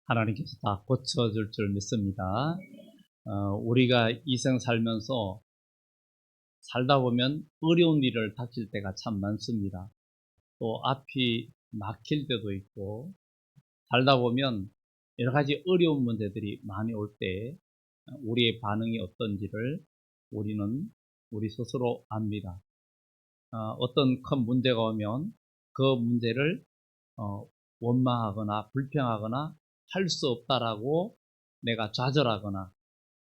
하나님께서 다 고쳐줄 줄 믿습니다. 우리가 이 생 살면서 살다 보면 어려운 일을 닥칠 때가 참 많습니다. 또 앞이 막힐 때도 있고, 살다 보면 여러 가지 어려운 문제들이 많이 올 때 우리의 반응이 어떤지를 우리는 우리 스스로 압니다. 어떤 큰 문제가 오면 그 문제를 원망하거나 불평하거나 할 수 없다라고 내가 좌절하거나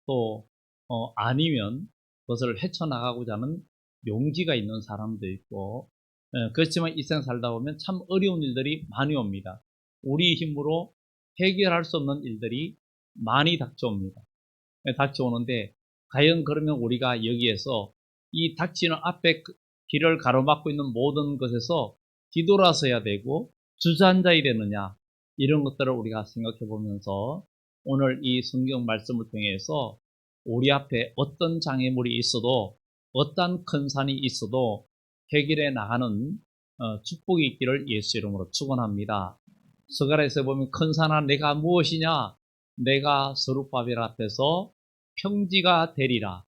또 아니면 그것을 헤쳐나가고자 하는 용기가 있는 사람도 있고, 그렇지만 이 생 살다 보면 참 어려운 일들이 많이 옵니다. 우리 힘으로 해결할 수 없는 일들이 많이 닥쳐옵니다. 닥쳐오는데 과연 그러면 우리가 여기에서 이 닥치는 앞에 길을 가로막고 있는 모든 것에서 뒤돌아서야 되고 주저앉아야 되느냐, 이런 것들을 우리가 생각해 보면서 오늘 이 성경 말씀을 통해서 우리 앞에 어떤 장애물이 있어도 어떤 큰 산이 있어도 해결해 나가는 축복이 있기를 예수 이름으로 축원합니다. 스가랴에서 보면 큰 산아 내가 무엇이냐, 내가 스룹바벨 앞에서 평지가 되리라.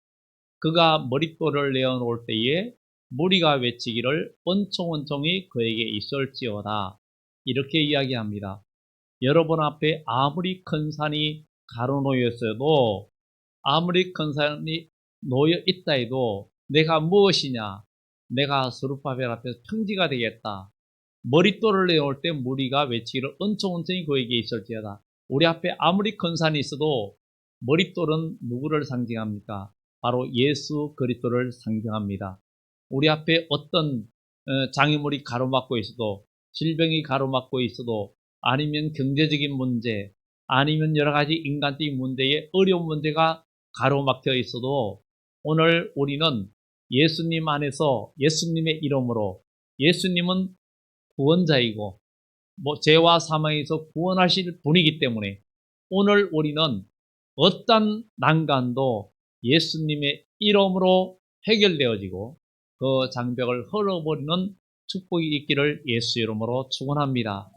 그가 머릿돌을 내어놓을 때에 무리가 외치기를 원총원총이 그에게 있을지어다. 이렇게 이야기합니다. 여러분 앞에 아무리 큰 산이 가로놓여 있어도, 아무리 큰 산이 놓여 있다 해도 내가 무엇이냐, 내가 스룹바벨 앞에서 평지가 되겠다. 머릿돌을 내올 때 무리가 외치기를 은총은총이 그에게 있을지어다. 우리 앞에 아무리 큰 산이 있어도 머릿돌은 누구를 상징합니까? 바로 예수 그리스도를 상징합니다. 우리 앞에 어떤 장애물이 가로막고 있어도, 질병이 가로막고 있어도, 아니면 경제적인 문제, 아니면 여러 가지 인간적인 문제에 어려운 문제가 가로막혀 있어도 오늘 우리는 예수님 안에서 예수님의 이름으로, 예수님은 구원자이고 죄와 사망에서 구원하실 분이기 때문에 오늘 우리는 어떤 난간도 예수님의 이름으로 해결되어지고 그 장벽을 헐어버리는 축복이 있기를 예수 이름으로 축원합니다.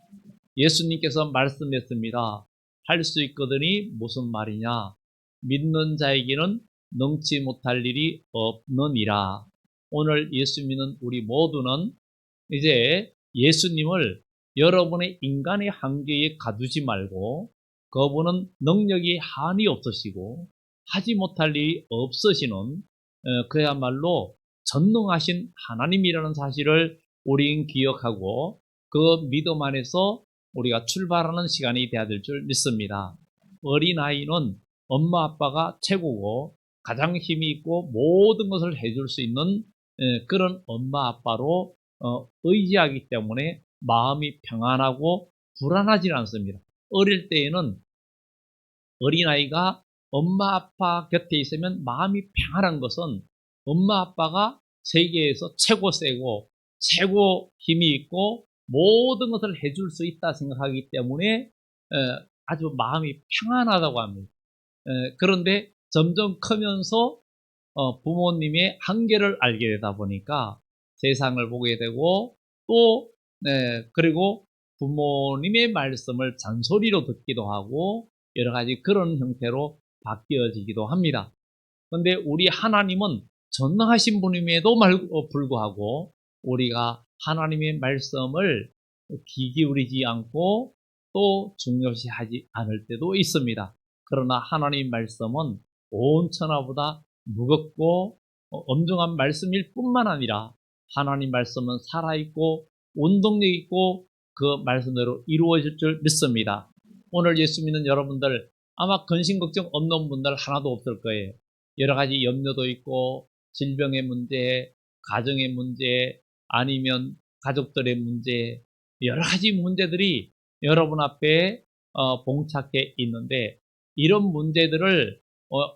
예수님께서 말씀했습니다. 할 수 있거든이 무슨 말이냐, 믿는 자에게는 능치 못할 일이 없느니라. 오늘 예수 믿는 우리 모두는 이제 예수님을 여러분의 인간의 한계에 가두지 말고, 그분은 능력이 한이 없으시고 하지 못할 일이 없으시는 그야말로 전능하신 하나님이라는 사실을 우리는 기억하고 그 믿음 안에서 우리가 출발하는 시간이 되어야 될 줄 믿습니다. 어린아이는 엄마 아빠가 최고고 가장 힘이 있고 모든 것을 해줄 수 있는 그런 엄마 아빠로 의지하기 때문에 마음이 평안하고 불안하지 않습니다. 어릴 때에는 어린아이가 엄마 아빠 곁에 있으면 마음이 평안한 것은 엄마 아빠가 세계에서 최고 세고 최고 힘이 있고 모든 것을 해줄 수 있다 생각하기 때문에 아주 마음이 평안하다고 합니다. 그런데 점점 크면서 부모님의 한계를 알게 되다 보니까 세상을 보게 되고 또 그리고 부모님의 말씀을 잔소리로 듣기도 하고 여러 가지 그런 형태로 바뀌어지기도 합니다. 그런데 우리 하나님은 전능하신 분임에도 불구하고 우리가 하나님의 말씀을 귀 기울이지 않고 또 중요시하지 않을 때도 있습니다. 그러나 하나님의 말씀은 온 천하보다 무겁고 엄중한 말씀일 뿐만 아니라 하나님 말씀은 살아있고 운동력 있고 그 말씀대로 이루어질 줄 믿습니다. 오늘 예수 믿는 여러분들 아마 근심 걱정 없는 분들 하나도 없을 거예요. 여러 가지 염려도 있고 질병의 문제, 가정의 문제, 아니면 가족들의 문제, 여러 가지 문제들이 여러분 앞에 봉착해 있는데 이런 문제들을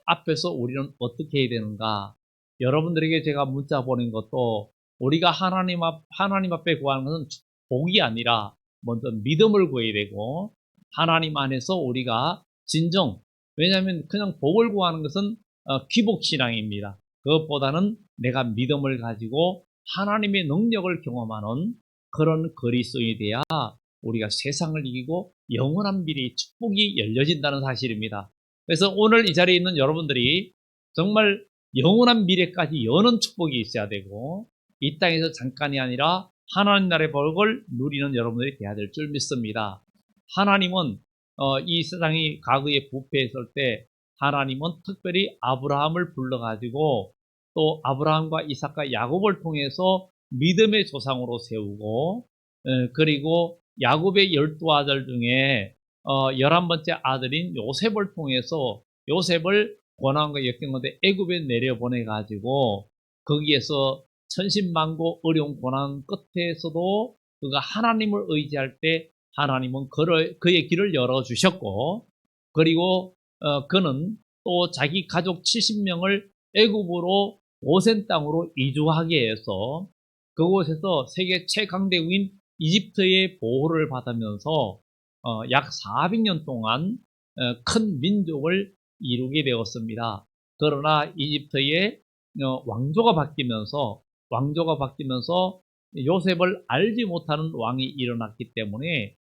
앞에서 우리는 어떻게 해야 되는가? 여러분들에게 제가 문자 보낸 것도 우리가 하나님 앞에 구하는 것은 복이 아니라 먼저 믿음을 구해야 되고 하나님 안에서 우리가 진정, 왜냐하면 그냥 복을 구하는 것은 기복신앙입니다. 그것보다는 내가 믿음을 가지고 하나님의 능력을 경험하는 그런 그리스도인이 돼야 우리가 세상을 이기고 영원한 미래의 축복이 열려진다는 사실입니다. 그래서 오늘 이 자리에 있는 여러분들이 정말 영원한 미래까지 여는 축복이 있어야 되고 이 땅에서 잠깐이 아니라 하나님 나라의 복을 누리는 여러분들이 돼야 될 줄 믿습니다. 하나님은 이 세상이 과거에 부패했을 때 하나님은 특별히 아브라함을 불러가지고 또 아브라함과 이삭과 야곱을 통해서 믿음의 조상으로 세우고 그리고 야곱의 12아들 중에 11번째 아들인 요셉을 통해서 요셉을 고난과 역경 가운데 애굽에 내려보내가지고 거기에서 천신만고 어려운 고난 끝에서도 그가 하나님을 의지할 때 하나님은 그의 길을 열어주셨고 그리고 그는 또 자기 가족 70명을 애굽으로 고센 땅으로 이주하게 해서 그곳에서 세계 최강대국인 이집트의 보호를 받으면서 약 400년 동안 큰 민족을 이루게 되었습니다. 그러나 이집트의 왕조가 바뀌면서 요셉을 알지 못하는 왕이 일어났기 때문에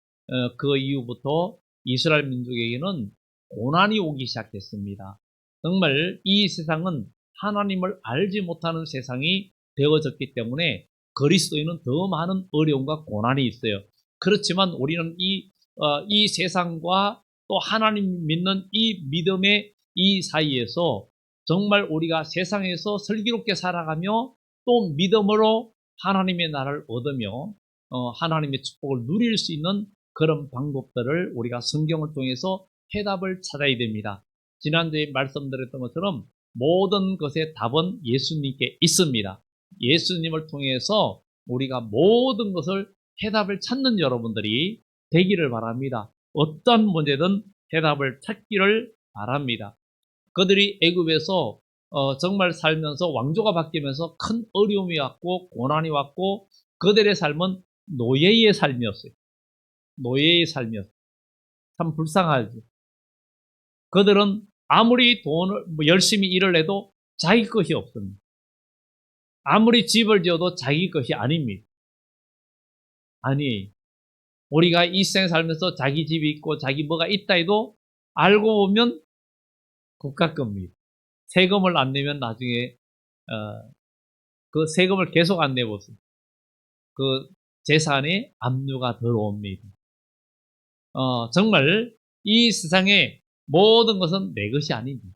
그 이후부터 이스라엘 민족에게는 고난이 오기 시작했습니다. 정말 이 세상은 하나님을 알지 못하는 세상이 되어졌기 때문에 그리스도인은 더 많은 어려움과 고난이 있어요. 그렇지만 우리는 이 세상과 또 하나님 믿는 이 믿음의 이 사이에서 정말 우리가 세상에서 슬기롭게 살아가며 또 믿음으로 하나님의 나라를 얻으며 하나님의 축복을 누릴 수 있는 그런 방법들을 우리가 성경을 통해서 해답을 찾아야 됩니다. 지난주에 말씀드렸던 것처럼 모든 것의 답은 예수님께 있습니다. 예수님을 통해서 우리가 모든 것을 해답을 찾는 여러분들이 되기를 바랍니다. 어떤 문제든 해답을 찾기를 바랍니다. 그들이 애굽에서 정말 살면서 왕조가 바뀌면서 큰 어려움이 왔고 고난이 왔고 그들의 삶은 노예의 삶이었어요. 노예의 삶이었어요. 참 불쌍하죠. 그들은 아무리 돈을 열심히 일을 해도 자기 것이 없습니다. 아무리 집을 지어도 자기 것이 아닙니다. 아니, 우리가 이 세상 살면서 자기 집이 있고 자기 뭐가 있다 해도 알고 보면 국가 겁니다. 세금을 안 내면 나중에 그 세금을 계속 안 내보세요. 그 재산에 압류가 들어옵니다. 정말 이 세상의 모든 것은 내 것이 아닙니다.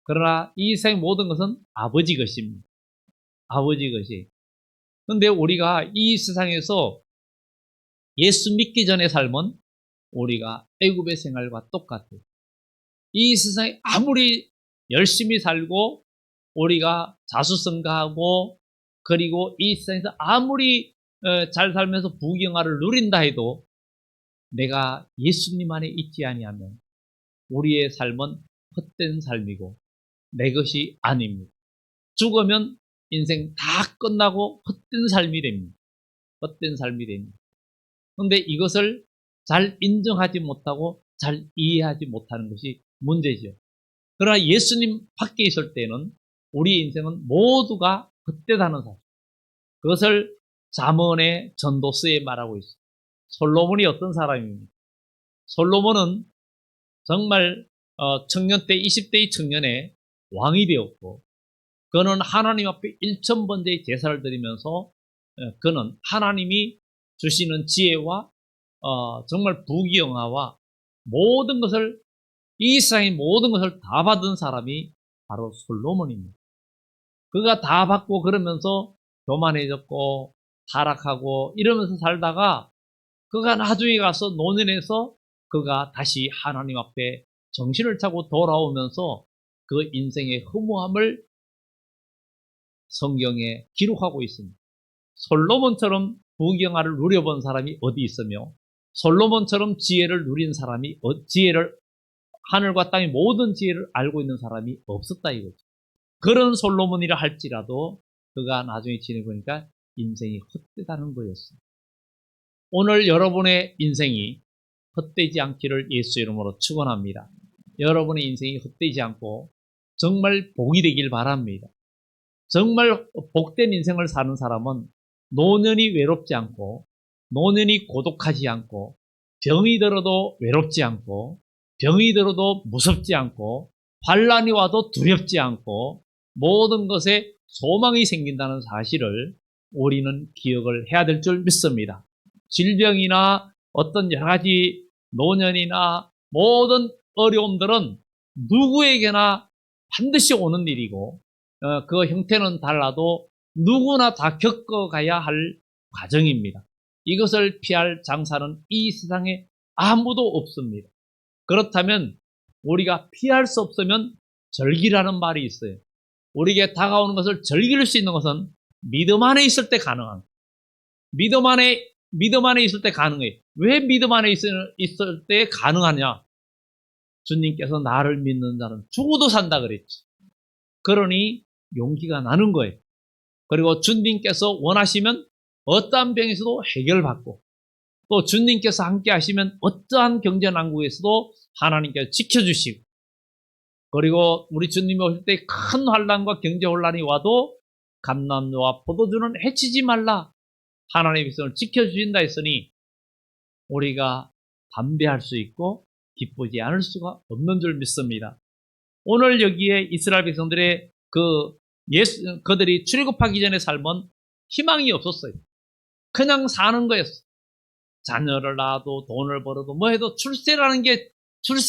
그러나 이 세상의 모든 것은 아버지 것입니다. 아버지 것이. 그런데 우리가 이 세상에서 예수 믿기 전의 삶은 우리가 애굽의 생활과 똑같아요. 이 세상에 아무리 열심히 살고 우리가 자수성가하고 그리고 이 세상에서 아무리 잘 살면서 부귀영화를 누린다 해도 내가 예수님 안에 있지 아니하면 우리의 삶은 헛된 삶이고 내 것이 아닙니다. 죽으면 인생 다 끝나고 헛된 삶이 됩니다. 헛된 삶이 됩니다. 그런데 이것을 잘 인정하지 못하고 잘 이해하지 못하는 것이 문제죠. 그러나 예수님 밖에 있을 때는 우리 인생은 모두가 헛되다는 사실. 그것을 잠언의 전도서에 말하고 있습니다. 솔로몬이 어떤 사람입니까? 솔로몬은 정말 청년 때 20대의 청년에 왕이 되었고 그는 하나님 앞에 1000번째의 제사를 드리면서 그는 하나님이 주시는 지혜와 정말 부귀영화와 모든 것을 이 세상의 모든 것을 다 받은 사람이 바로 솔로몬입니다. 그가 다 받고 그러면서 교만해졌고 타락하고 이러면서 살다가 그가 나중에 가서 노년에서 그가 다시 하나님 앞에 정신을 차고 돌아오면서 그 인생의 허무함을 성경에 기록하고 있습니다. 솔로몬처럼 부귀영화를 누려본 사람이 어디 있으며 솔로몬처럼 지혜를 누린 사람이 하늘과 땅의 모든 지혜를 알고 있는 사람이 없었다 이거죠. 그런 솔로몬이라 할지라도 그가 나중에 지내보니까 인생이 헛되다는 거였어요. 오늘 여러분의 인생이 헛되지 않기를 예수 이름으로 축원합니다. 여러분의 인생이 헛되지 않고 정말 복이 되길 바랍니다. 정말 복된 인생을 사는 사람은 노년이 외롭지 않고 노년이 고독하지 않고 병이 들어도 외롭지 않고, 병이 들어도 무섭지 않고, 환란이 와도 두렵지 않고, 모든 것에 소망이 생긴다는 사실을 우리는 기억을 해야 될 줄 믿습니다. 질병이나 어떤 여러 가지 노년이나 모든 어려움들은 누구에게나 반드시 오는 일이고, 그 형태는 달라도 누구나 다 겪어가야 할 과정입니다. 이것을 피할 장사는 이 세상에 아무도 없습니다. 그렇다면 우리가 피할 수 없으면 절기라는 말이 있어요. 우리에게 다가오는 것을 즐길 수 있는 것은 믿음 안에 있을 때 가능한 거예요. 믿음 안에 있을 때 가능해요. 왜 믿음 안에 있을 때 가능하냐? 주님께서 나를 믿는 자는 죽어도 산다 그랬지. 그러니 용기가 나는 거예요. 그리고 주님께서 원하시면 어떠한 병에서도 해결받고, 또 주님께서 함께 하시면 어떠한 경제난국에서도 하나님께서 지켜주시고, 그리고 우리 주님이 오실 때 큰 환난과 경제혼란이 와도 감람류와 포도주는 해치지 말라, 하나님의 백성을 지켜주신다 했으니 우리가 담대할 수 있고 기쁘지 않을 수가 없는 줄 믿습니다. 오늘 여기에 이스라엘 백성들의 그들이 출애굽하기 전의 삶은 희망이 없었어요. 그냥 사는 거였어. 자녀를 낳아도 돈을 벌어도 뭐 해도 출세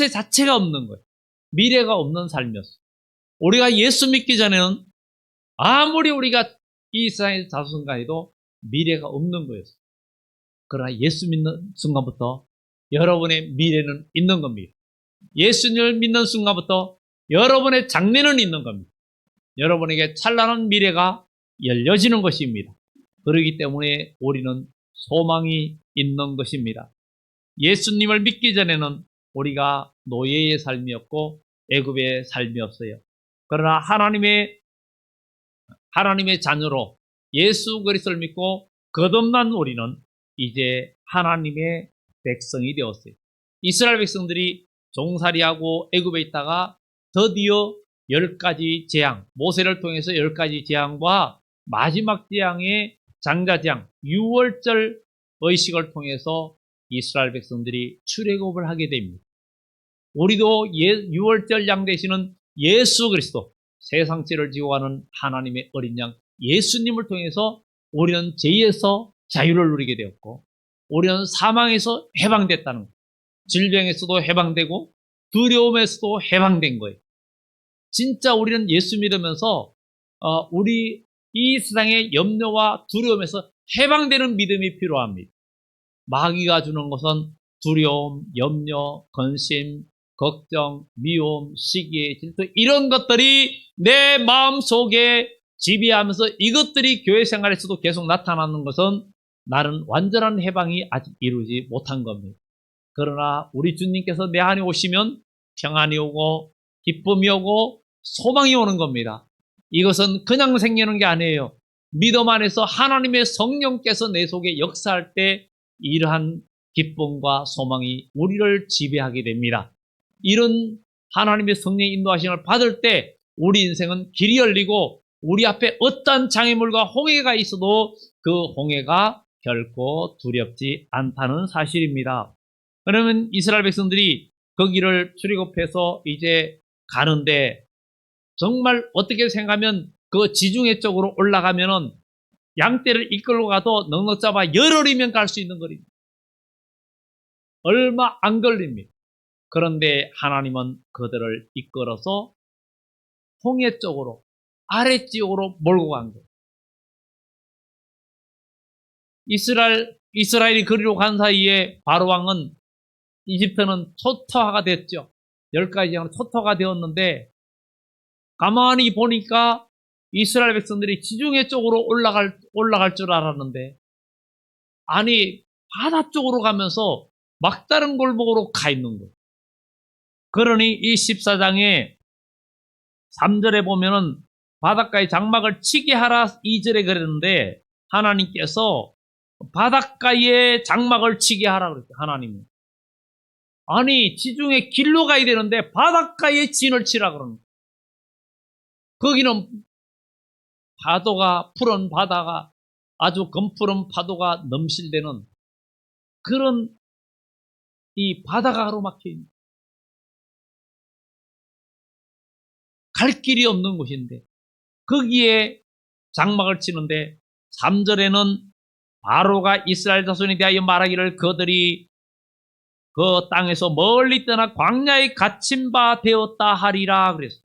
자체가 없는 거예요. 미래가 없는 삶이었어. 우리가 예수 믿기 전에는 아무리 우리가 이 세상에 자손가해도 미래가 없는 거였어. 그러나 예수 믿는 순간부터 여러분의 미래는 있는 겁니다. 예수님을 믿는 순간부터 여러분의 장래는 있는 겁니다. 여러분에게 찬란한 미래가 열려지는 것입니다. 그렇기 때문에 우리는 소망이 있는 것입니다. 예수님을 믿기 전에는 우리가 노예의 삶이었고 애굽의 삶이었어요. 그러나 하나님의 자녀로 예수 그리스도를 믿고 거듭난 우리는 이제 하나님의 백성이 되었어요. 이스라엘 백성들이 종살이하고 애굽에 있다가 드디어 10가지 재앙, 모세를 통해서 10가지 재앙과 마지막 재앙의 장자재앙, 6월절 의식을 통해서 이스라엘 백성들이 출애굽을 하게 됩니다. 우리도 6월절 양 되시는 예수 그리스도, 세상죄를 지고 가는 하나님의 어린 양 예수님을 통해서 우리는 죄에서 자유를 누리게 되었고, 우리는 사망에서 해방됐다는 거예요. 질병에서도 해방되고 두려움에서도 해방된 거예요. 진짜 우리는 예수 믿으면서 우리 이 세상의 염려와 두려움에서 해방되는 믿음이 필요합니다. 마귀가 주는 것은 두려움, 염려, 근심, 걱정, 미움, 시기, 질투, 이런 것들이 내 마음속에 지배하면서 이것들이 교회 생활에서도 계속 나타나는 것은 나는 완전한 해방이 아직 이루지 못한 겁니다. 그러나 우리 주님께서 내 안에 오시면 평안이 오고 기쁨이 오고 소망이 오는 겁니다. 이것은 그냥 생기는 게 아니에요. 믿음 안에서 하나님의 성령께서 내 속에 역사할 때 이러한 기쁨과 소망이 우리를 지배하게 됩니다. 이런 하나님의 성령의 인도하심을 받을 때 우리 인생은 길이 열리고 우리 앞에 어떠한 장애물과 홍해가 있어도 그 홍해가 결코 두렵지 않다는 사실입니다. 그러면 이스라엘 백성들이 거기를 출애굽해서 이제 가는데 정말 어떻게 생각하면 그 지중해 쪽으로 올라가면은 양떼를 이끌고 가도 넉넉 잡아 열흘이면 갈 수 있는 거리입니다. 얼마 안 걸립니다. 그런데 하나님은 그들을 이끌어서 홍해 쪽으로 아래지역으로 몰고 간 거예요. 이스라엘이 그리로 간 사이에 바로 왕은 이집트는 초토화가 됐죠. 10가지 재앙은 초토화가 되었는데 가만히 보니까 이스라엘 백성들이 지중해 쪽으로 올라갈 줄 알았는데 아니 바다 쪽으로 가면서 막다른 골목으로 가 있는 거예요. 그러니 이 14장에 3절에 보면은 바닷가에 장막을 치게 하라 2절에 그랬는데 하나님께서 바닷가에 장막을 치게 하라 그랬어요. 하나님은. 아니 지중해 길로 가야 되는데 바닷가에 진을 치라 그러는 거예요. 거기는 푸른 바다가 아주 검푸른 파도가 넘실대는 그런 이 바다가 가로막혀 있는, 갈 길이 없는 곳인데 거기에 장막을 치는데 3절에는 바로가 이스라엘 자손에 대하여 말하기를 그들이 그 땅에서 멀리 떠나 광야에 갇힌 바 되었다 하리라 그랬어요.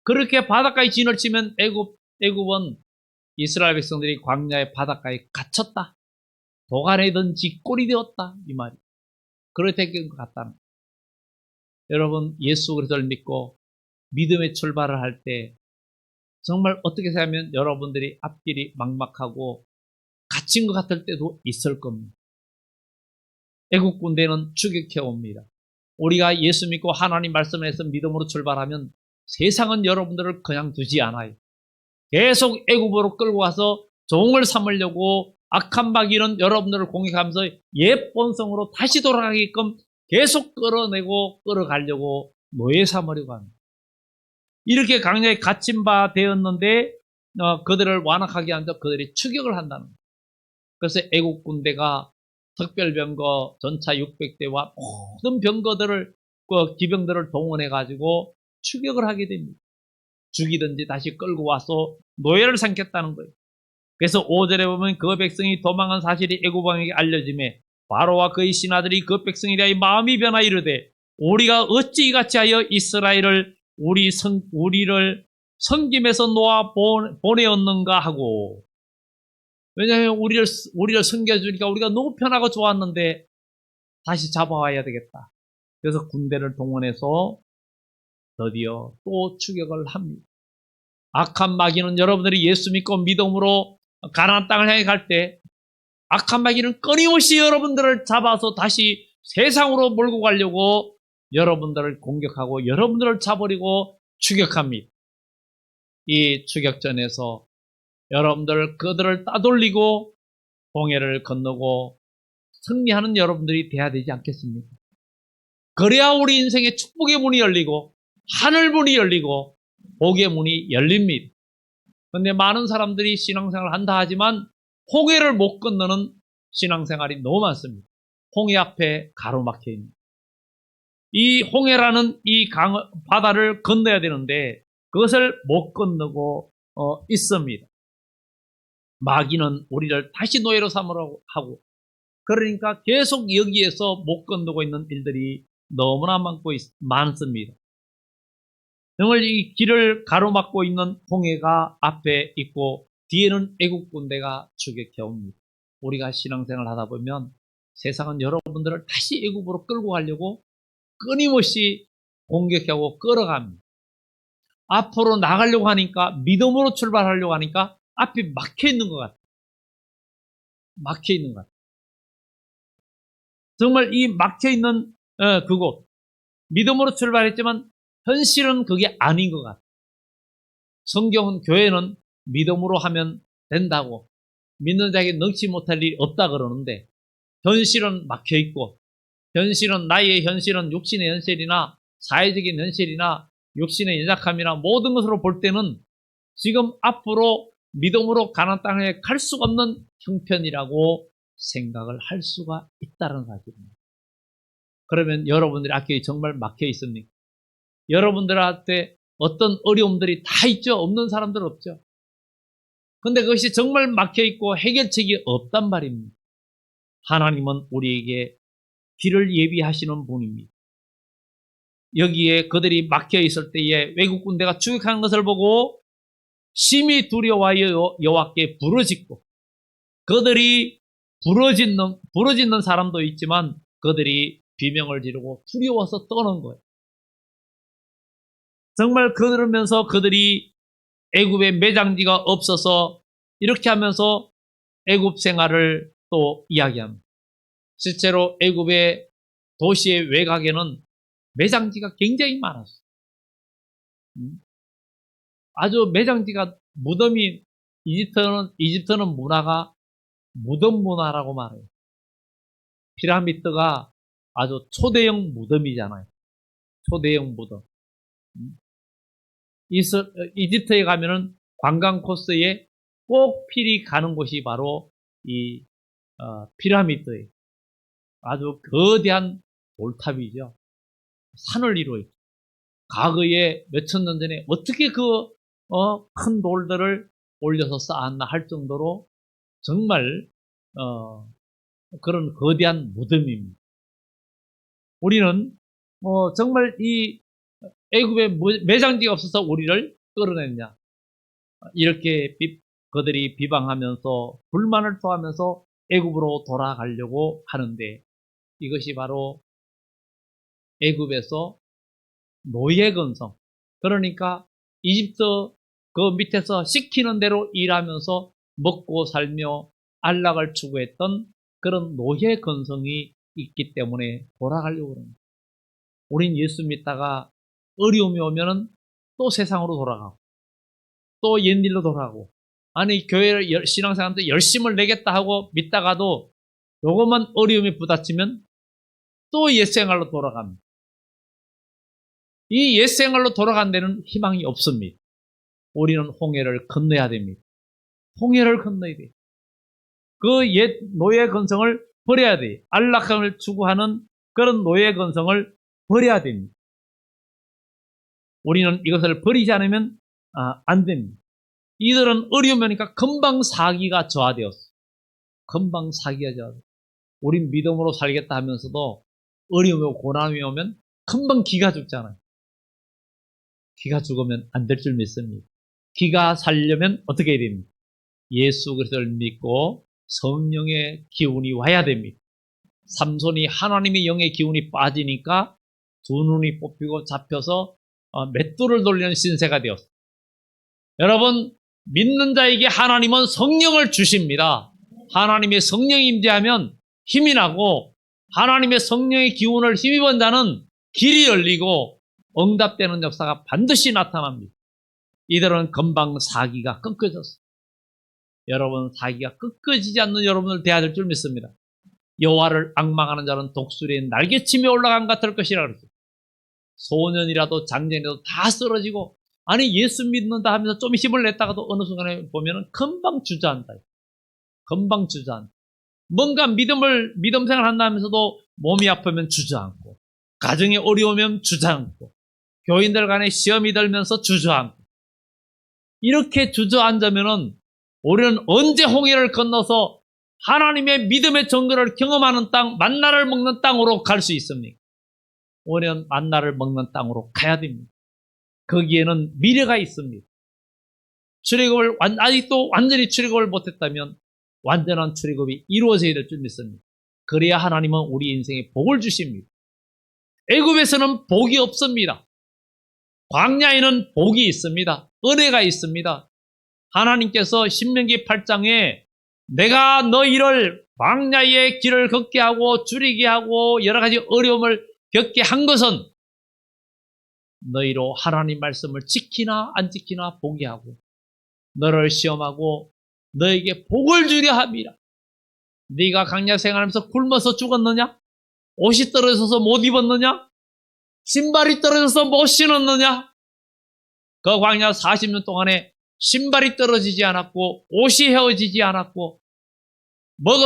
그렇게 바닷가에 진을 치면 애굽은 이스라엘 백성들이 광야의 바닷가에 갇혔다. 도가내든지 꼴이 되었다. 이 말이. 그렇게 된 것 같다는. 여러분, 예수 그리스도를 믿고 믿음의 출발을 할 때 정말 어떻게 생각하면 여러분들이 앞길이 막막하고 갇힌 것 같을 때도 있을 겁니다. 애국 군대는 추격해 옵니다. 우리가 예수 믿고 하나님 말씀에서 믿음으로 출발하면 세상은 여러분들을 그냥 두지 않아요. 계속 애굽으로 끌고 가서 종을 삼으려고 악한 마귀는 여러분들을 공격하면서 옛 본성으로 다시 돌아가게끔 계속 끌어내고 끌어가려고 노예 삼으려고 합니다. 이렇게 강야에 갇힌 바 되었는데 그들을 완악하게 한다. 그들이 추격을 한다는 거예요. 그래서 애국 군대가 특별병거 전차 600대와 모든 병거들을 기병들을 동원해 가지고 추격을 하게 됩니다. 죽이든지 다시 끌고 와서 노예를 삼겠다는 거예요. 그래서 5절에 보면 그 백성이 도망한 사실이 애굽 왕에게 알려짐에 바로와 그의 신하들이 그 백성에 대하여 마음이 변하여 이르되 우리가 어찌 이같이 하여 이스라엘을 우리를 섬김에서 놓아 보내었는가 하고. 왜냐하면 우리를 섬겨주니까 우리가 너무 편하고 좋았는데 다시 잡아와야 되겠다. 그래서 군대를 동원해서 드디어 또 추격을 합니다. 악한 마귀는 여러분들이 예수 믿고 믿음으로 가나안 땅을 향해 갈 때 악한 마귀는 끊임없이 여러분들을 잡아서 다시 세상으로 몰고 가려고 여러분들을 공격하고 여러분들을 잡으려고 추격합니다. 이 추격전에서 여러분들 그들을 따돌리고 홍해를 건너고 승리하는 여러분들이 돼야 되지 않겠습니까? 그래야 우리 인생의 축복의 문이 열리고 하늘 문이 열리고 복의 문이 열립니다. 그런데 많은 사람들이 신앙생활을 한다 하지만 홍해를 못 건너는 신앙생활이 너무 많습니다. 홍해 앞에 가로막혀 있는. 이 홍해라는 이 바다를 건너야 되는데 그것을 못 건너고 있습니다. 마귀는 우리를 다시 노예로 삼으려고 하고 그러니까 계속 여기에서 못 건너고 있는 일들이 너무나 많습니다. 정말 이 길을 가로막고 있는 홍해가 앞에 있고 뒤에는 애국 군대가 추격해 옵니다. 우리가 신앙생활을 하다 보면 세상은 여러분들을 다시 애국으로 끌고 가려고 끊임없이 공격하고 끌어갑니다. 앞으로 나가려고 하니까 믿음으로 출발하려고 하니까 앞이 막혀 있는 것 같아요. 막혀 있는 것 같아요. 정말 이 막혀 있는 그곳 믿음으로 출발했지만 현실은 그게 아닌 것 같아요. 성경은 교회는 믿음으로 하면 된다고 믿는 자에게 능치 못할 일이 없다 그러는데 현실은 막혀 있고 현실은 나의 현실은 육신의 현실이나 사회적인 현실이나 육신의 연약함이나 모든 것으로 볼 때는 지금 앞으로 믿음으로 가나안 땅에 갈 수가 없는 형편이라고 생각을 할 수가 있다는 사실입니다. 그러면 여러분들의 악길이 정말 막혀 있습니까? 여러분들한테 어떤 어려움들이 다 있죠? 없는 사람들 없죠? 근데 그것이 정말 막혀 있고 해결책이 없단 말입니다. 하나님은 우리에게 길을 예비하시는 분입니다. 여기에 그들이 막혀 있을 때에 외국 군대가 추격하는 것을 보고 심히 두려워하여 여호와께 부르짖고 그들이 부르짖는 사람도 있지만 그들이 비명을 지르고 두려워서 떠는 거예요. 정말 그러면서 그들이 애굽에 매장지가 없어서 이렇게 하면서 애굽 생활을 또 이야기합니다. 실제로 애굽의 도시의 외곽에는 매장지가 굉장히 많았어요. 아주 매장지가 무덤이 이집트는 문화가 무덤 문화라고 말해요. 피라미드가 아주 초대형 무덤이잖아요. 초대형 무덤. 이집트에 가면은 관광 코스에 꼭 필히 가는 곳이 바로 이 피라미드예요. 아주 거대한 돌탑이죠. 산을 이루어요. 과거에 몇천 년 전에 어떻게 큰 돌들을 올려서 쌓았나 할 정도로 정말 그런 거대한 무덤입니다. 우리는 정말 이 애굽에 매장지가 없어서 우리를 끌어냈냐 이렇게 그들이 비방하면서 불만을 토하면서 애굽으로 돌아가려고 하는데 이것이 바로 애굽에서 노예 건성, 그러니까 이집트 그 밑에서 시키는 대로 일하면서 먹고 살며 안락을 추구했던 그런 노예 건성이 있기 때문에 돌아가려고 합니다. 우린 예수 믿다가 어려움이 오면은 또 세상으로 돌아가고 또 옛일로 돌아가고, 아니 교회 신앙생활한테 열심을 내겠다 하고 믿다가도 요것만 어려움이 부딪히면 또 옛생활로 돌아갑니다. 이 옛생활로 돌아간 데는 희망이 없습니다. 우리는 홍해를 건너야 됩니다. 홍해를 건너야 돼요. 그 옛 노예 건성을 버려야 돼요. 안락함을 추구하는 그런 노예 건성을 버려야 됩니다. 우리는 이것을 버리지 않으면 안 됩니다. 이들은 어려움이 오니까 금방 사기가 저하되었어. 금방 사기가 저하되었어. 우린 믿음으로 살겠다 하면서도 어려움이 오고 고난이 오면 금방 기가 죽잖아요. 기가 죽으면 안 될 줄 믿습니다. 기가 살려면 어떻게 해야 됩니까? 예수 그리스도를 믿고 성령의 기운이 와야 됩니다. 삼손이 하나님의 영의 기운이 빠지니까 두 눈이 뽑히고 잡혀서 맷돌을 돌리는 신세가 되었어요. 여러분, 믿는 자에게 하나님은 성령을 주십니다. 하나님의 성령이 임재하면 힘이 나고 하나님의 성령의 기운을 힘입은 자는 길이 열리고 응답되는 역사가 반드시 나타납니다. 이들은 금방 사기가 끊겨졌어요. 여러분, 사기가 끊겨지지 않는 여러분을 대해야 될 줄 믿습니다. 여호와를 앙망하는 자는 독수리의 날개치며 올라간 것 같을 것이라 그랬어요. 소년이라도 장년이라도 다 쓰러지고, 아니 예수 믿는다 하면서 좀 힘을 냈다가도 어느 순간에 보면은 금방 주저앉아요. 금방 주저앉아. 뭔가 믿음 생활 한다 하면서도 몸이 아프면 주저앉고, 가정에 어려우면 주저앉고, 교인들 간에 시험이 들면서 주저앉고, 이렇게 주저앉으면은 우리는 언제 홍해를 건너서 하나님의 믿음의 정글을 경험하는 땅, 만나를 먹는 땅으로 갈 수 있습니까? 우리는 만나를 먹는 땅으로 가야 됩니다. 거기에는 미래가 있습니다. 출애굽을 아직도 완전히 출애굽을 못했다면 완전한 출애굽이 이루어져야 될 줄 믿습니다. 그래야 하나님은 우리 인생에 복을 주십니다. 애굽에서는 복이 없습니다. 광야에는 복이 있습니다. 은혜가 있습니다. 하나님께서 신명기 8장에 내가 너희를 광야의 길을 걷게 하고 줄이게 하고 여러 가지 어려움을 겪게 한 것은 너희로 하나님 말씀을 지키나 안 지키나 보게 하고 너를 시험하고 너에게 복을 주려 함이라. 네가 광야 생활하면서 굶어서 죽었느냐? 옷이 떨어져서 못 입었느냐? 신발이 떨어져서 못 신었느냐? 그 광야 40년 동안에 신발이 떨어지지 않았고 옷이 헤어지지 않았고 못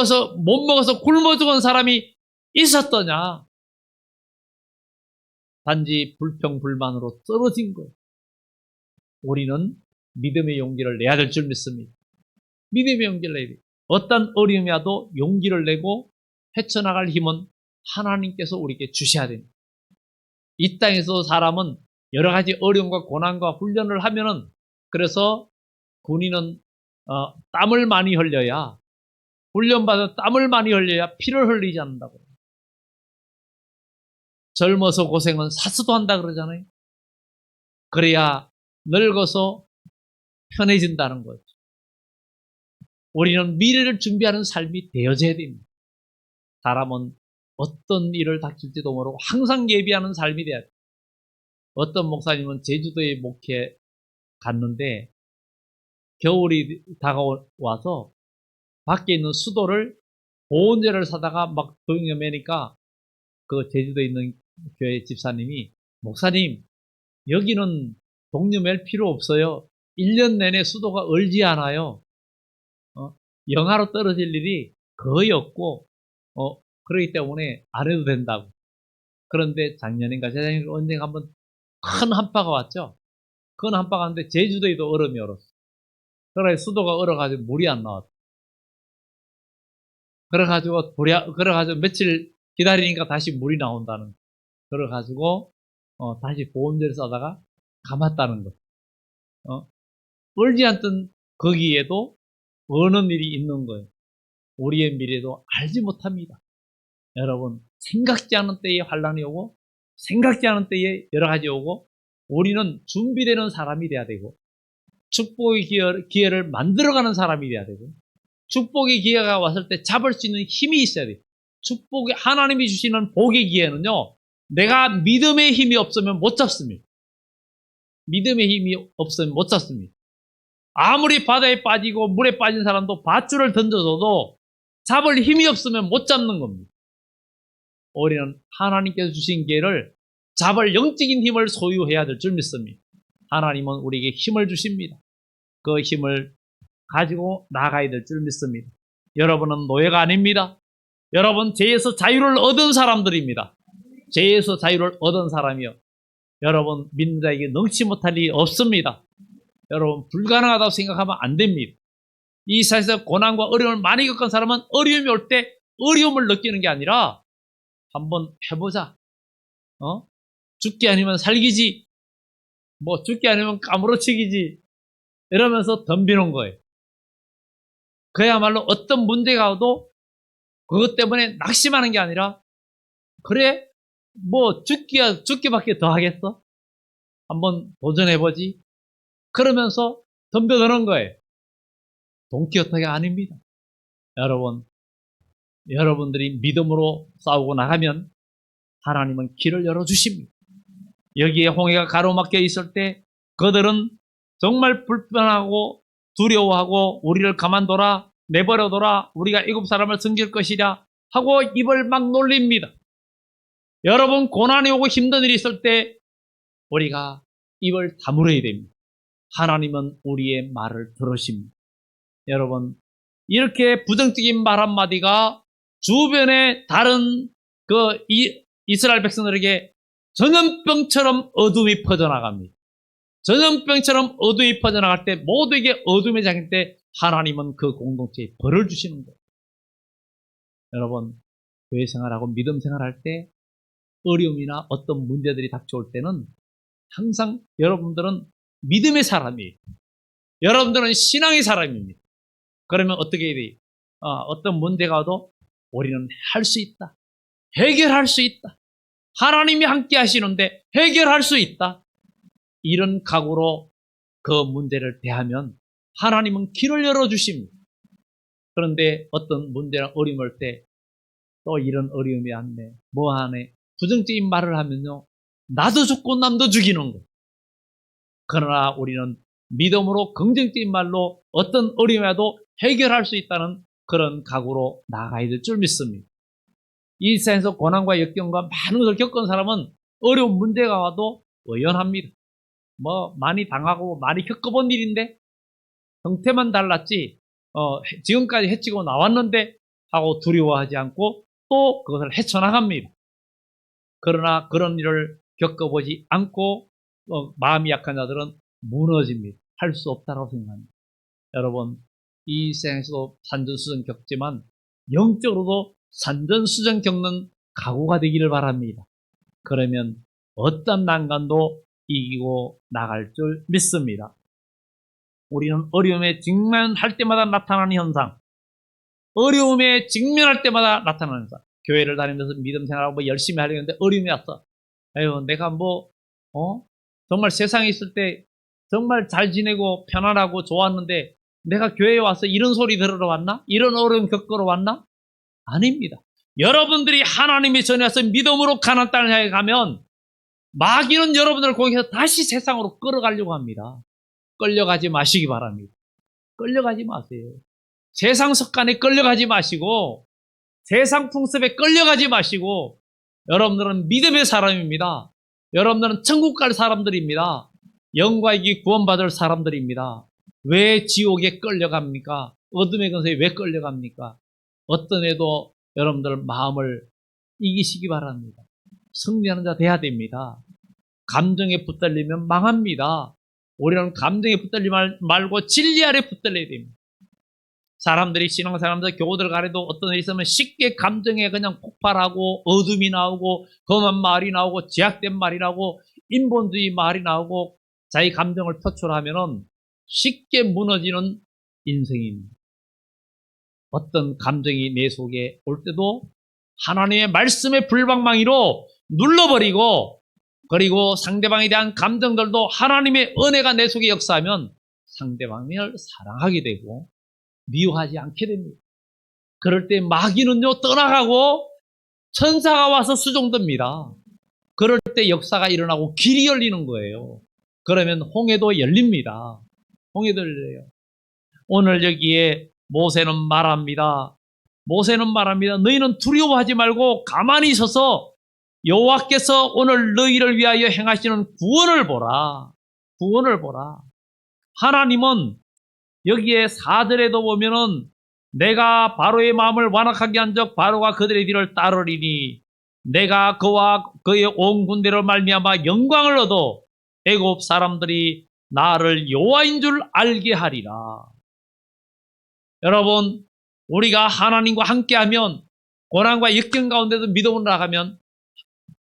먹어서 굶어 죽은 사람이 있었더냐? 단지 불평불만으로 떨어진 거예요. 우리는 믿음의 용기를 내야 될 줄 믿습니다. 믿음의 용기를 내야 돼요. 어떤 어려움이 와도 용기를 내고 헤쳐나갈 힘은 하나님께서 우리에게 주셔야 됩니다. 이 땅에서 사람은 여러 가지 어려움과 고난과 훈련을 하면은, 그래서 군인은 땀을 많이 흘려야, 훈련받아 땀을 많이 흘려야 피를 흘리지 않는다고. 젊어서 고생은 사수도 한다 그러잖아요. 그래야 늙어서 편해진다는 거죠. 우리는 미래를 준비하는 삶이 되어져야 됩니다. 사람은 어떤 일을 닥칠지도 모르고 항상 예비하는 삶이 돼야 돼요. 어떤 목사님은 제주도에 목회 갔는데 겨울이 다가와서 밖에 있는 수도를 보온재를 사다가 막 도용에 매니까 그 제주도에 있는 교회 집사님이, 목사님 여기는 동료 맬 필요 없어요. 1년 내내 수도가 얼지 않아요. 영하로 떨어질 일이 거의 없고 그렇기 때문에 안 해도 된다고. 그런데 작년인가 재작년인가 언젠가 한번 큰 한파가 왔죠. 큰 한파가 왔는데 제주도에도 얼음이 얼었어. 그래 수도가 얼어가지고 물이 안 나왔어. 그래가지고 며칠 기다리니까 다시 물이 나온다는 거. 그래가지고 다시 보온재를 써다가 감았다는 거. 얼지 않던 거기에도 어느 일이 있는 거예요. 우리의 미래도 알지 못합니다. 여러분, 생각지 않은 때에 환란이 오고 생각지 않은 때에 여러 가지 오고 우리는 준비되는 사람이 돼야 되고 축복의 기회를 만들어가는 사람이 돼야 되고 축복의 기회가 왔을 때 잡을 수 있는 힘이 있어야 돼요. 축복의 하나님이 주시는 복의 기회는요. 내가 믿음의 힘이 없으면 못 잡습니다. 믿음의 힘이 없으면 못 잡습니다. 아무리 바다에 빠지고 물에 빠진 사람도 밧줄을 던져줘도 잡을 힘이 없으면 못 잡는 겁니다. 우리는 하나님께서 주신 기회를 잡을 영적인 힘을 소유해야 될 줄 믿습니다. 하나님은 우리에게 힘을 주십니다. 그 힘을 가지고 나가야 될 줄 믿습니다. 여러분은 노예가 아닙니다. 여러분 죄에서 자유를 얻은 사람들입니다. 죄에서 자유를 얻은 사람이요. 여러분 믿는 자에게 능치 못할 일이 없습니다. 여러분 불가능하다고 생각하면 안 됩니다. 이 세상에서 고난과 어려움을 많이 겪은 사람은 어려움이 올 때 어려움을 느끼는 게 아니라 한번 해보자. 죽기 아니면 살기지. 뭐 죽기 아니면 까무러치기지. 이러면서 덤비는 거예요. 그야말로 어떤 문제가 와도 그것 때문에 낙심하는 게 아니라 그래 뭐 죽기밖에 더 하겠어? 한번 도전해보지. 그러면서 덤벼드는 거예요. 돈키호테가 아닙니다. 여러분들이 믿음으로 싸우고 나가면 하나님은 길을 열어주십니다. 여기에 홍해가 가로막혀 있을 때 그들은 정말 불편하고 두려워하고 우리를 가만둬라 내버려둬라 우리가 애굽 사람을 섬길 것이랴 하고 입을 막 놀립니다. 여러분 고난이 오고 힘든 일이 있을 때 우리가 입을 다물어야 됩니다. 하나님은 우리의 말을 들으십니다. 여러분 이렇게 부정적인 말 한마디가 주변의 다른 이스라엘 백성들에게 전염병처럼 어둠이 퍼져나갑니다. 전염병처럼 어둠이 퍼져나갈 때 모두에게 어둠에 잠길 때 하나님은 그 공동체에 벌을 주시는 거예요. 여러분 교회 생활하고 믿음 생활할 때 어려움이나 어떤 문제들이 닥쳐올 때는 항상 여러분들은 믿음의 사람이에요. 여러분들은 신앙의 사람입니다. 그러면 어떻게 해야 돼요? 어떤 문제가 와도 우리는 할 수 있다. 해결할 수 있다. 하나님이 함께 하시는데 해결할 수 있다. 이런 각오로 그 문제를 대하면 하나님은 길을 열어주십니다. 그런데 어떤 문제나 어려움이 올 때 또 이런 어려움이 왔네. 뭐하네. 부정적인 말을 하면요. 나도 죽고 남도 죽이는 거예요. 그러나 우리는 믿음으로 긍정적인 말로 어떤 어려움이 와도 해결할 수 있다는 그런 각오로 나아가야 될 줄 믿습니다. 이 세상에서 고난과 역경과 많은 것을 겪은 사람은 어려운 문제가 와도 의연합니다. 많이 당하고 많이 겪어본 일인데 형태만 달랐지 지금까지 해치고 나왔는데 하고 두려워하지 않고 또 그것을 헤쳐나갑니다. 그러나 그런 일을 겪어보지 않고 마음이 약한 자들은 무너집니다. 할 수 없다고 생각합니다. 여러분 이 세상에서도 산전수전 겪지만 영적으로도 산전수전 겪는 각오가 되기를 바랍니다. 그러면 어떤 난관도 이기고 나갈 줄 믿습니다. 우리는 어려움에 직면할 때마다 나타나는 현상, 어려움에 직면할 때마다 나타나는 현상. 교회를 다니면서 믿음 생활하고 열심히 하려는데 어려움이 왔어. 내가 정말 세상에 있을 때 정말 잘 지내고 편안하고 좋았는데 내가 교회에 와서 이런 소리 들으러 왔나? 이런 어려움 겪으러 왔나? 아닙니다. 여러분들이 하나님의 전에 와서 믿음으로 가나안 땅을 향해 가면 마귀는 여러분들을 거기서 다시 세상으로 끌어가려고 합니다. 끌려가지 마시기 바랍니다. 끌려가지 마세요. 세상 습관에 끌려가지 마시고 세상 풍습에 끌려가지 마시고 여러분들은 믿음의 사람입니다. 여러분들은 천국 갈 사람들입니다. 영과 이기 구원받을 사람들입니다. 왜 지옥에 끌려갑니까? 어둠의 근세에 왜 끌려갑니까? 어떤 애도 여러분들 마음을 이기시기 바랍니다. 승리하는 자 돼야 됩니다. 감정에 붙들리면 망합니다. 우리는 감정에 붙들리지 말고 진리 아래 붙들려야 됩니다. 사람들이 신앙사람들 교우들 간에도 어떤 일이 있으면 쉽게 감정에 그냥 폭발하고 어둠이 나오고 험한 말이 나오고 제약된 말이 나오고 인본주의 말이 나오고 자기 감정을 표출하면은 쉽게 무너지는 인생입니다. 어떤 감정이 내 속에 올 때도 하나님의 말씀의 불방망이로 눌러버리고, 그리고 상대방에 대한 감정들도 하나님의 은혜가 내 속에 역사하면 상대방을 사랑하게 되고 미워하지 않게 됩니다. 그럴 때 마귀는요 떠나가고 천사가 와서 수종됩니다. 그럴 때 역사가 일어나고 길이 열리는 거예요. 그러면 홍해도 열립니다. 홍해도 열려요. 오늘 여기에 모세는 말합니다. 너희는 두려워하지 말고 가만히 서서 여호와께서 오늘 너희를 위하여 행하시는 구원을 보라. 구원을 보라. 하나님은 여기에 4절에도 보면은 내가 바로의 마음을 완악하게 한 적 바로가 그들의 뒤를 따르리니 내가 그와 그의 온 군대로 말미암아 영광을 얻어 애굽 사람들이 나를 여호와인 줄 알게 하리라. 여러분, 우리가 하나님과 함께하면 고난과 역경 가운데도 믿음으로 나가면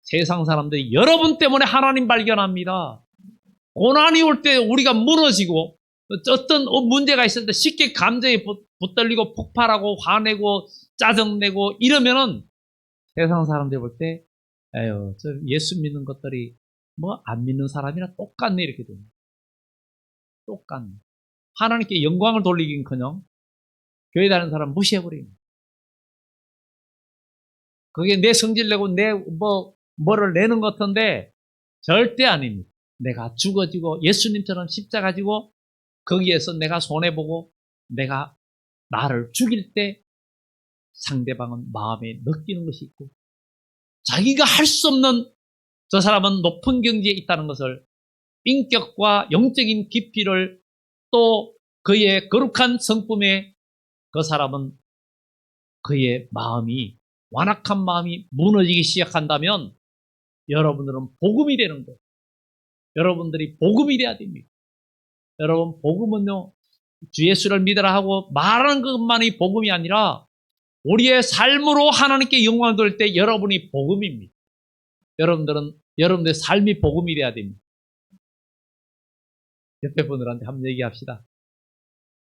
세상 사람들이 여러분 때문에 하나님 발견합니다. 고난이 올 때 우리가 무너지고 어떤 문제가 있을 때 쉽게 감정에 붙들리고 폭발하고 화내고 짜증내고 이러면은 세상 사람들이 볼 때 에휴, 저 예수 믿는 것들이 뭐 안 믿는 사람이랑 똑같네 이렇게 됩니다. 똑같네. 하나님께 영광을 돌리긴커녕 교회 다니는 사람 무시해버립니다. 그게 내 성질 내고 내 뭐를 내는 것 같은데 절대 아닙니다. 내가 죽어지고 예수님처럼 십자가 지고 거기에서 내가 손해보고 내가 나를 죽일 때 상대방은 마음에 느끼는 것이 있고 자기가 할 수 없는 저 사람은 높은 경지에 있다는 것을 인격과 영적인 깊이를 또 그의 거룩한 성품에 그 사람은 그의 마음이 완악한 마음이 무너지기 시작한다면 여러분들은 복음이 되는 거예요. 여러분들이 복음이 돼야 됩니다. 여러분 복음은요 주 예수를 믿으라 하고 말하는 것만이 복음이 아니라 우리의 삶으로 하나님께 영광을 돌릴 때 여러분이 복음입니다. 여러분들의 삶이 복음이 돼야 됩니다. 옆에 분들한테 한번 얘기합시다.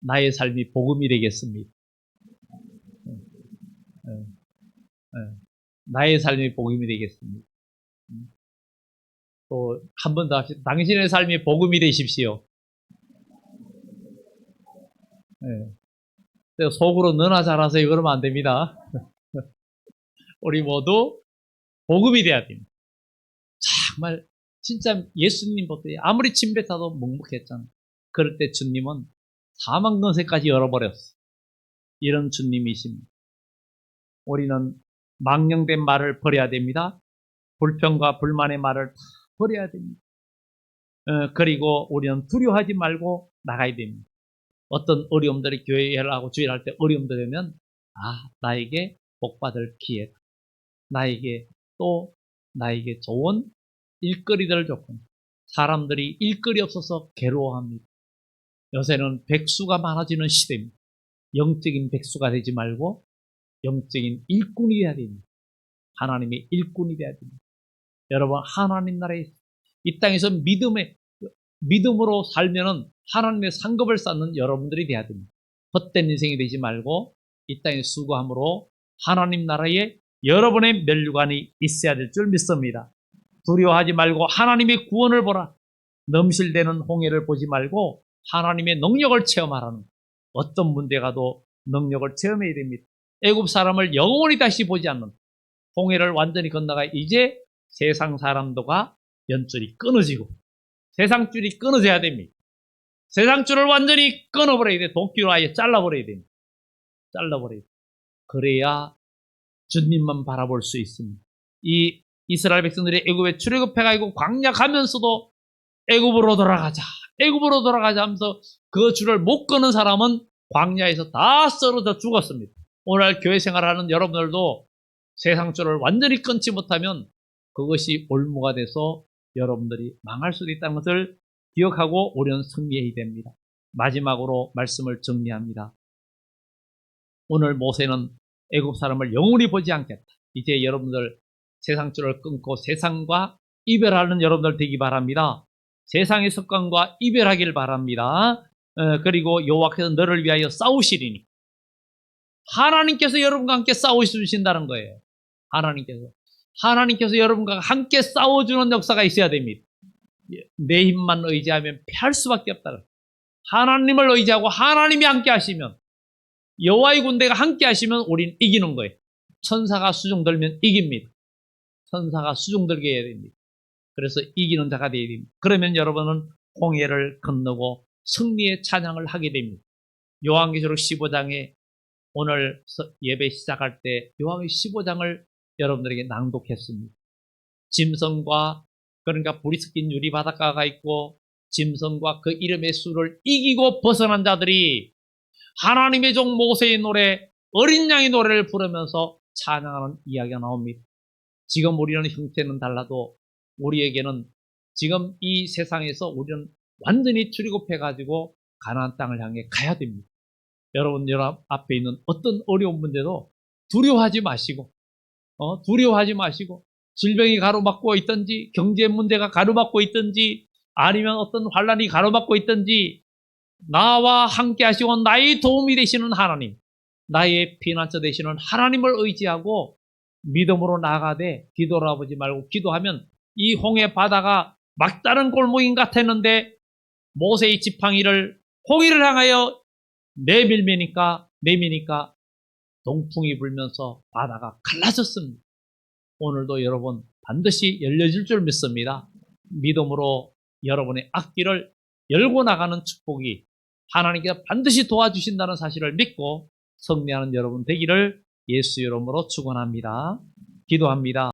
나의 삶이 복음이 되겠습니다. 나의 삶이 복음이 되겠습니다. 또 한 번 더 합시다. 당신의 삶이 복음이 되십시오. 속으로 너나 잘하세요 그러면 안 됩니다. 우리 모두 복음이 돼야 됩니다. 정말 진짜 예수님부터 아무리 침뱉어도 묵묵했잖아요. 그럴 때 주님은 사망 권세까지 열어버렸어. 이런 주님이십니다. 우리는 망령된 말을 버려야 됩니다. 불평과 불만의 말을 다 버려야 됩니다. 그리고 우리는 두려워하지 말고 나가야 됩니다. 어떤 어려움들이 교회를 하고 주일을 할 때 어려움들이 되면 나에게 복받을 기회다. 나에게 좋은 일거리들을 줬군. 사람들이 일거리 없어서 괴로워합니다. 요새는 백수가 많아지는 시대입니다. 영적인 백수가 되지 말고 영적인 일꾼이 돼야 됩니다. 하나님의 일꾼이 돼야 됩니다. 여러분 하나님 나라에 이 땅에서 믿음으로 살면은 하나님의 상급을 쌓는 여러분들이 돼야 됩니다. 헛된 인생이 되지 말고 이 땅에 수고함으로 하나님 나라에 여러분의 면류관이 있어야 될 줄 믿습니다. 두려워하지 말고 하나님의 구원을 보라. 넘실대는 홍해를 보지 말고 하나님의 능력을 체험하라는 어떤 문제가도 능력을 체험해야 됩니다. 애굽 사람을 영원히 다시 보지 않는 홍해를 완전히 건너가 이제 세상 사람들과 연줄이 끊어지고 세상 줄이 끊어져야 됩니다. 세상 줄을 완전히 끊어버려야 돼. 도끼로 아예 잘라버려야 됩니다. 잘라버려야 돼. 그래야 주님만 바라볼 수 있습니다. 이 이스라엘 백성들이 애굽에 출애굽해가지고 광야 가면서도 애굽으로 돌아가자 하면서 그 줄을 못 끊은 사람은 광야에서 다 썰어져 죽었습니다. 오늘 교회 생활하는 여러분들도 세상줄을 완전히 끊지 못하면 그것이 올무가 돼서 여러분들이 망할 수도 있다는 것을 기억하고 우리는 승리해야 됩니다. 마지막으로 말씀을 정리합니다. 오늘 모세는 애굽 사람을 영원히 보지 않겠다. 이제 여러분들 세상줄을 끊고 세상과 이별하는 여러분들 되기 바랍니다. 세상의 습관과 이별하길 바랍니다. 그리고 여호와께서 너를 위하여 싸우시리니 하나님께서 여러분과 함께 싸우신다는 거예요. 하나님께서 여러분과 함께 싸워주는 역사가 있어야 됩니다. 내 힘만 의지하면 피할 수밖에 없다. 하나님을 의지하고 하나님이 함께 하시면, 여호와의 군대가 함께 하시면 우린 이기는 거예요. 천사가 수중들면 이깁니다. 천사가 수중들게 해야 됩니다. 그래서 이기는 자가 되어야 됩니다. 그러면 여러분은 홍해를 건너고 승리의 찬양을 하게 됩니다. 요한계시록 15장에 오늘 예배 시작할 때 요한계시록 15장을 여러분들에게 낭독했습니다. 짐승과, 그러니까 불이 섞인 유리 바닷가가 있고 짐승과 그 이름의 수를 이기고 벗어난 자들이 하나님의 종 모세의 노래, 어린 양의 노래를 부르면서 찬양하는 이야기가 나옵니다. 지금 우리는 형태는 달라도 우리에게는 지금 이 세상에서 우리는 완전히 출애굽해가지고 가나안 땅을 향해 가야 됩니다. 여러분 앞에 있는 어떤 어려운 문제도 두려워하지 마시고 질병이 가로막고 있든지 경제 문제가 가로막고 있든지 아니면 어떤 환란이 가로막고 있든지 나와 함께 하시고 나의 도움이 되시는 하나님, 나의 피난처 되시는 하나님을 의지하고 믿음으로 나아가되 뒤돌아보지 말고 기도하면 이 홍해 바다가 막다른 골목인 같았는데 모세의 지팡이를 홍해를 향하여 내미니까 동풍이 불면서 바다가 갈라졌습니다. 오늘도 여러분 반드시 열려질 줄 믿습니다. 믿음으로 여러분의 앞길을 열고 나가는 축복이 하나님께서 반드시 도와주신다는 사실을 믿고 승리하는 여러분 되기를 예수 이름으로 축원합니다. 기도합니다.